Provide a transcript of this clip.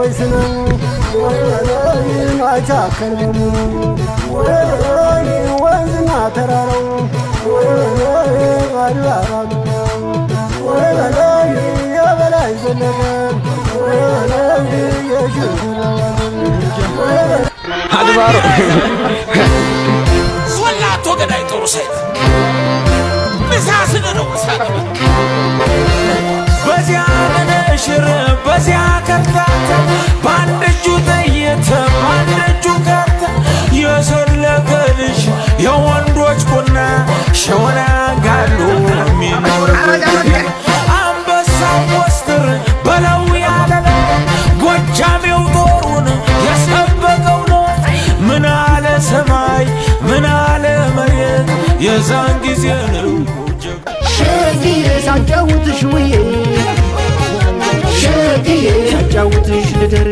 ወይስነው ማቻከለው ወንዝና ተራራው አድባራሉ የበላይ ዘለቀ አድባሮ ሶላቶ ገዳይ ጦሩ ሰይፍ ምሳስን ነው ሳቀበ በዚያ መነሽር በዚያ ከፍታታ በአንድ እጁ ጥይት በአንድ እጁ ከርታ የሰለቀ ልጅ የወንዶች ቁና ሸወና ጋሉ አንበሳው ወስትር በለው ያለለ ጎጃሜው ጦሩን የሰበቀው ነው ምን አለ ሰማይ ምን አለ መሬት የዛን ጊዜ ነው ሸጊዬ ሳጫውትሽ ውዬ ሸጊዬ ሳጫውትሽ ልደር